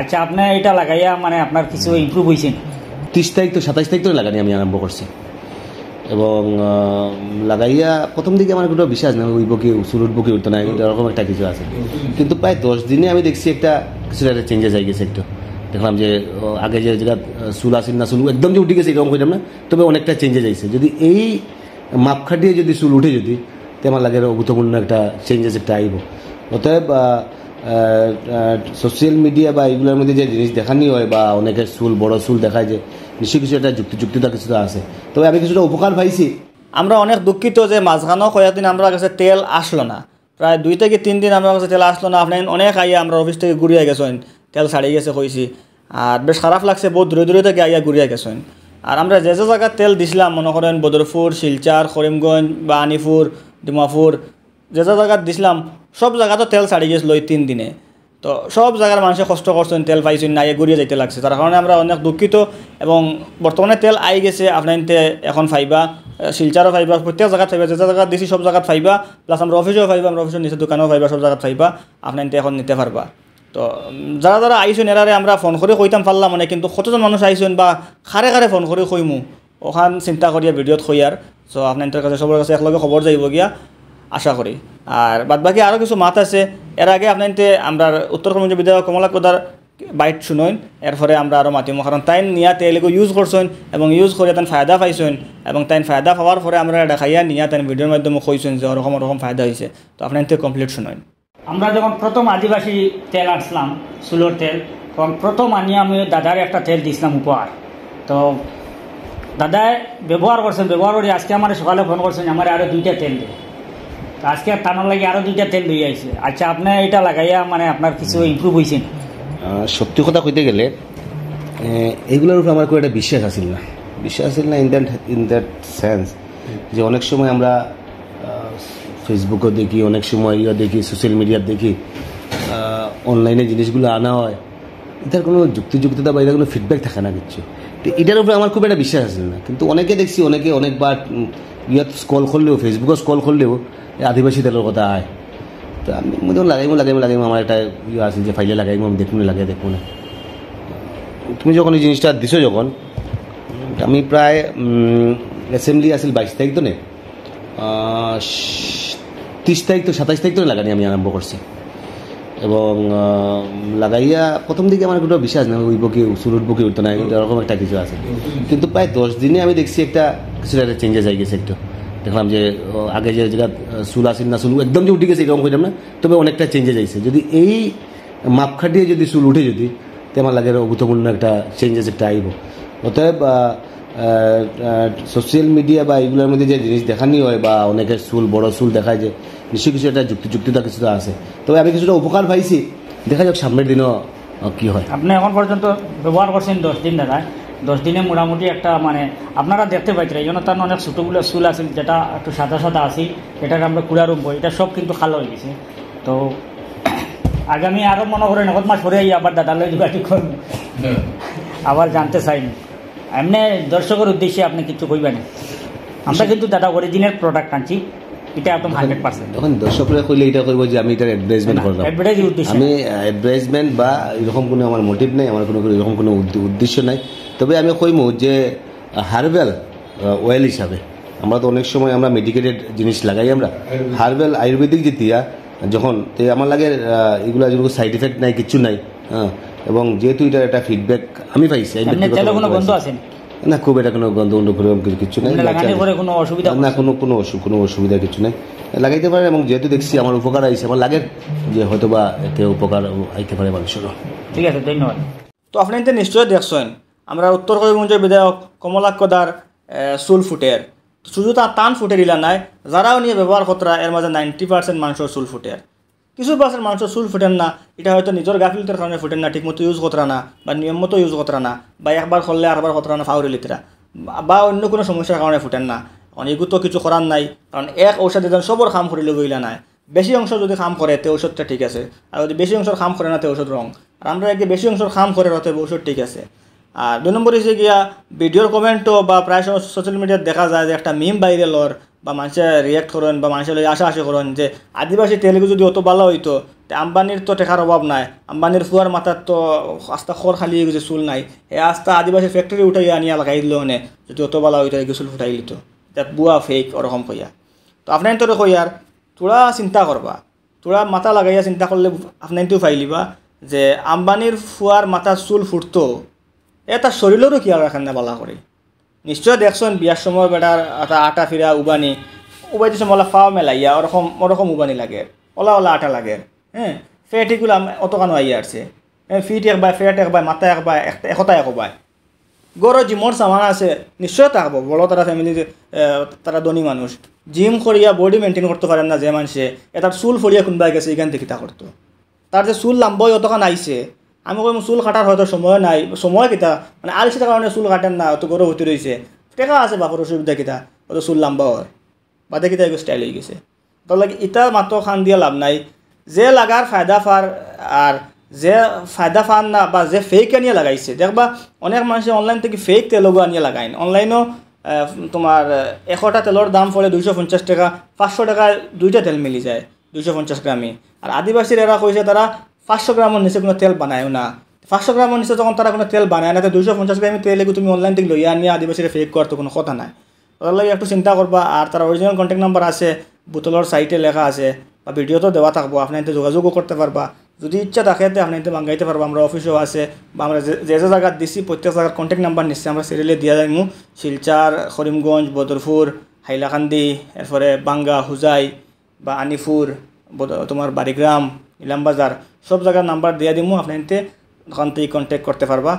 আচ্ছা আপনি এটা লাগাইয়া মানে আপনার কিছু ইমপ্রুভ হয়েছে? 30 তারিখ তো 27 তারিখ তো লাগানি আমি আরম্ভ করছি এবং লাগাইয়া প্রথম দিকে আমার কোনো বিশ্বাস না উঠবো কি চুল উঠবো কি উঠতো না এরকম একটা কিছু আছে, কিন্তু প্রায় 10 দিনে আমি দেখছি একটা কিছু একটা চেঞ্জেস হয়ে গেছে। একটু দেখলাম যে আগে যে জায়গা চুল আসেন না চুল একদম যে উঠে গেছে এরকম কইলাম না, তবে অনেকটা চেঞ্জেস হয়েছে। যদি এই মাপ খাটিয়ে যদি চুল উঠে যদি তো আমার লাগে গুরুত্বপূর্ণ একটা চেঞ্জেস একটা আইব। অতএব সোশ্যাল মিডিয়া বা এগুলোর মধ্যে যে জিনিস দেখানি হয় বা অনেকের চুল বড় চুল দেখায় যে নিশ্চয়ই কিছু একটা যুক্তিটা কিছুটা আছে, তবে আমি কিছুটা উপকার পাইছি। আমরা অনেক দুঃখিত যে মাঝখানেও কয়েকদিন আমরা কাছে তেল আসলো না, প্রায় 2 থেকে 3 দিন আমার কাছে তেল আসলো না। আপনার অনেক আইয়া আমরা অফিস থেকে ঘুরিয়ে গেছেন, তেল ছাড়িয়ে গেছে কইছি, আর বেশ খারাপ লাগছে, বহুত দূরে দূরে থেকে আইয়া ঘুরিয়ে গেছেন। আর আমরা যে যে জায়গায় তেল দিছিলাম মনে করেন বদরপুর, শিলচর, করিমগঞ্জ বা আনিপুর, ডিমাপুর, যে যে জায়গায় দিছিলাম সব জায়গাতে তেল ছাড়িয়ে গেছিল ওই 3 দিনে। তো সব জায়গার মানুষে কষ্ট করছেন, তেল পাইছেন না, ঘুরিয়ে যাইতে লাগছে, তার কারণে আমরা অনেক দুঃখিত। এবং বর্তমানে তেল আই গেছে আপনার এখন ফাইবা, শিলচারও ফাইবা, প্রত্যেক জায়গায় ফাইবা, যে জায়গায় দিছি সব জায়গায় ফাইবা, প্লাস আমরা অফিসেও ফাইবা, আমরা অফিসের নিচে দোকানেও ফাইবা, সব জায়গায় ফাইবা, আপনার এখন নিতে পারবা। তো যারা যারা আইসেন এরারে আমরা ফোন করে কইতাম পারলাম মানে, কিন্তু কতজন মানুষ আইসেন বা খারে খারে ফোন করে কইমু ওখান চিন্তা করিয়া ভিডিওত কইয়ার। সো আপনার কাছে সবার কাছে একলগে খবর যাইব গিয়া আশা করি। আর বাদ বাকি আরও কিছু মাত আছে, এর আগে আপনার আমরা উত্তর কর্মী বিধায়ক কমলা কোদার বাইট শুনেন, এরপরে আমরা আরও মাতিম, কারণ তাই নিয়া তেলগো ইউজ করছেন এবং ইউজ করে তাই ফায়দা পাইছেন, এবং তাই ফায়দা পাওয়ার পরে আমরা দেখাইয়া নিয়া তাই ভিডিওর মাধ্যমে কইছেন যে ওরকম ওরকম ফায়দা হয়েছে। তো আপনার কমপ্লিট শুনেন। আমরা যখন প্রথম আদিবাসী তেল আসলাম চুলোর তেল, তখন প্রথম আনিয়ে আমি দাদার একটা তেল দিয়েছিলাম উপহার। তো দাদায় ব্যবহার করছেন, ব্যবহার করে আজকে আমার সকালে ফোন করছেন আমার আরও 2টা তেল দেয়। তো আজকে টানার লাগে আরও 2টা তেল দিয়ে আইছে। আচ্ছা আপনি এটা লাগাইয়া মানে আপনার কিছু ইমপ্রুভ হয়েছে? সত্যি কথা কইতে গেলে এগুলোর উপর আমার কোনো একটা বিশ্বাস আসিল না ইন দ্যাট সেন্স যে অনেক সময় আমরা ফেসবুকও দেখি, অনেক সময় দেখি, সোশ্যাল মিডিয়ার দেখি, অনলাইনে জিনিসগুলো আনা হয়, এটার কোনো যুক্তিযুক্ততা বা এটার কোনো ফিডব্যাক থাকে না কিছু। তো এটার উপরে আমার খুব একটা বিশ্বাস আসিল না, কিন্তু অনেকে দেখছি অনেকবার স্ক্রল করলেও, ফেসবুকে স্ক্রল করলেও আদিবাসী তেলের কথা আয়। তো আমি মধ্যে লাগাইমো আমার একটা আছে যে ফাইলে লাগাইমো, আমি দেখবো না। তুমি যখন এই জিনিসটা দিছো যখন আমি প্রায় অ্যাসেম্বলি আসিল 22 তারিখ তো 30 তারিখ তো 27 তারিখ তো লাগানি আমি আরম্ভ করছি এবং লাগাইয়া প্রথম দিকে আমার কোনো বিশ্বাস না উঠবো কি চুল উঠবো কি উঠতো না এরকম একটা কিছু আছে, কিন্তু প্রায় 10 দিনে আমি দেখছি একটা কিছু একটা চেঞ্জেস হয়ে গেছে। একটু দেখলাম যে আগে যে জায়গা চুল আসেন না চুল একদম যে উঠে গেছে এরকম কইলাম না, তবে অনেকটা চেঞ্জেস হয়েছে। যদি এই মাপ খাটিয়ে যদি চুল উঠে যদি তো আমার লাগে গুরুত্বপূর্ণ একটা চেঞ্জেস একটা আইব। অতএব সোশ্যাল মিডিয়া বা এগুলোর মধ্যে যে জিনিস দেখানি হয় বা অনেকের চুল বড় চুল দেখায় যে নিশ্চয়ই কিছু একটা যুক্তিটা কিছুটা আছে, তবে আমি কিছুটা উপকার পাইছি। দেখা যাক সামনের দিনও কি হয়। আপনি এখন পর্যন্ত ব্যবহার করছেন 10 দিন দাদা, 10 দিনে মোটামুটি একটা মানে আপনারা দেখতে পাইতেন এই জন্য তার অনেক ছোটোগুলো চুল আছে যেটা একটু সাদা সাদা আছে, এটাকে আমরা কুড়া রুমবো, এটা সব কিন্তু খালো হয়ে গেছে। তো আগামী আরও মনে করেন 1 মাস পরে আবার দাদার লয় যোগাযোগ করবো, আবার জানতে চাইনি। এমনি দর্শকের উদ্দেশ্যে আপনি কিছু কইবেন? আমরা কিন্তু দাদা অরিজিনাল প্রোডাক্ট আনছি, এটা একদম 100%। তখন দর্শকরা কইলে এটা করবো যে আমি এটার অ্যাডভার্টাইজমেন্ট করলাম, আমি অ্যাডভার্টাইজমেন্ট বা এরকম কোনো আমার মোটিভ নেই, আমার কোনো এরকম কোনো উদ্দেশ্য নাই। তবে আমি কইমু যে হার্বাল অয়েল হিসাবে আমরা তো অনেক সময় আমরা মেডিকেটেড জিনিস লাগাই, আমরা হার্বাল আয়ুর্বেদিক যেতিয়া যখন তো আমার লাগে এগুলো যেগুলো সাইড এফেক্ট নাই, কিচ্ছু নাই, হ্যাঁ। এবং যেহেতু এটার একটা ফিডব্যাক আমি পাইছি, না খুব এটা কোনো গন্ধ কিছু নাই, না কোনো অসুবিধা কিছু নাই, লাগাইতে পারে। এবং যেহেতু দেখছি আমার উপকার আইছে, আমার লাগে যে হয়তো বা এতে উপকার আইতে পারে মানুষেরও। ঠিক আছে, ধন্যবাদ। তো আপনি নিশ্চয়ই দেখছেন আমরা উত্তর করিমগঞ্জের বিধায়ক কমলা কোদার চুল ফুটের, শুধু তার টান ফুটে দিলা নাই, যারাও নিয়ে ব্যবহার করা এর মাঝে 90% মানুষের চুল ফুটের, কিছু পার্সেন্ট মানুষের চুল ফুটেন না, এটা হয়তো নিজের গাফিলতার কারণে ফুটেন না, ঠিকমতো ইউজ করা না বা নিয়ম মতো ইউজ করা না, বা একবার করলে আরবার করা না ফাউরি লিতরা, বা অন্য কোনো সমস্যার কারণে ফুটেন না। কারণ এগুলো তো কিছু করার নাই, কারণ এক ঔষধে যেন সবর খাম করিলে গইলা নাই, বেশি অংশ যদি খাম করে তে ঔষধটা ঠিক আছে, আর যদি বেশি অংশ খাম করে না তে ঔষধ রং। আর আমরা একে বেশি অংশ খাম করে রতে ঔষধ ঠিক আছে। আর 2 নম্বর হিসেবে গিয়া ভিডিওর কমেন্টও বা প্রায় সময় সোশ্যাল মিডিয়াত দেখা যায় যে একটা মিম বাইরে লর বা মানুষে রিয়াক্ট করেন বা মানুষের আশা করেন যে আদিবাসী তেলেগু যদি অত ভালো হইতো আম্বানির তো টেকার অভাব নাই, আম্বানির ফুয়ার মাথার তো আস্তা খর খালি হয়ে গেছে, চুল নাই, এ আস্তা আদিবাসী ফ্যাক্টরি উঠাই আনিয়া লাগাই দিল মানে যদি অতবেলা হইতে চুল ফুটাই দিত, তাত বুয়া ফেক ওরকম কইয়া। তো আপনার তো কইয়ার তোরা চিন্তা করবা, তোরা মাথা লাগাইয়া চিন্তা করলে আপনার ফাইলিবা যে আম্বানির ফুয়ার মাথার চুল ফুটতো, তার শরীরেরও কি আর রাখেন না বালা করে। নিশ্চয় দেখছেন বিয়ার সময় বেটার আটা ফিরা উবানি উবাইতে সময় ফাও মেলাইয়া ওরকম উবানি লাগে, ওলা আটা লাগে। হ্যাঁ, ফেট এগুলো অতখানো আইয়া আসছে, ফিট একবার ফেট একবার মাথা একবার একতাই একবাই গরো জিমর সামান আছে নিশ্চয় থাকবো। বড় তারা ফ্যামিলিতে তারা ধনী মানুষ, জিম করিয়া বডি মেনটেন করতে পারেন না যে মানুষে এটার চুল ফরিয়া কোনবাই গেছে এখান থেকে তা করতো, তার যে চুল লাম্বই অতখান আইছে। আমি কই চুল কাটার হয়তো সময় নাই, সময় কিতা মানে আলসিটার কারণে চুল কাটেন না, অত গরো হতে রয়েছে, টেকা আছে বাপর অসুবিধা কিতা, অত চুল লাম্বা হয় বাদে কিতা এগুলো স্টাইল হয়ে গেছে। তার লাগে ইটা মাত্র খান দিয়া লাভ নাই, যে লাগার ফায়দা ফার আর যে ফায়দা ফান না বা যে ফেক আনিয়ে লাগাইছে। দেখবা অনেক মানুষে অনলাইন থেকে ফেক তেলগো আনিয়ে লাগাইন, অনলাইনও তোমার 100টা তেলের দাম পড়ে 250 টাকা, 500 টাকায় 2টা তেল মিলি যায় 250 গ্রামে। আর আদিবাসীর এরা কইছে তারা 500 গ্রামের নিচে কোনো তেল বানায়ও না, 500 গ্রামের নিচে যখন তারা কোনো তেল বানায় না, 250 গ্রামের তেল তুমি অনলাইন থেকে লইয়া আনিয়ে আদিবাসীরা ফেক করতে কোনো কথা নাই। তার লাগে একটু চিন্তা করবা। আর তার অরিজিনাল কন্ট্যাক্ট নাম্বার আছে বোতলের সাইটে লেখা আছে বা ভিডিওতেও দেওয়া থাকবো, আপনি এতে যোগাযোগও করতে পারবা। যদি ইচ্ছা থাকে আপনি এতে মাঙ্গাইতে পারবো, আমরা অফিসেও আছে বা আমরা যে জায়গায় দিচ্ছি প্রত্যেক জায়গার কন্ট্যাক্ট নাম্বার নিচ্ছি আমরা সিরিয়ালে দিয়া যাইমু। শিলচার, করিমগঞ্জ, বদরপুর, হাইলাকান্দি, এরপরে বাঙ্গা, হুজাই বা আনিপুর, তোমার বাড়িগ্রাম, ইলামবাজার সব জায়গার নাম্বার দিয়া দিমু, আপনি এতে ওখান থেকে কন্ট্যাক্ট করতে পারবা।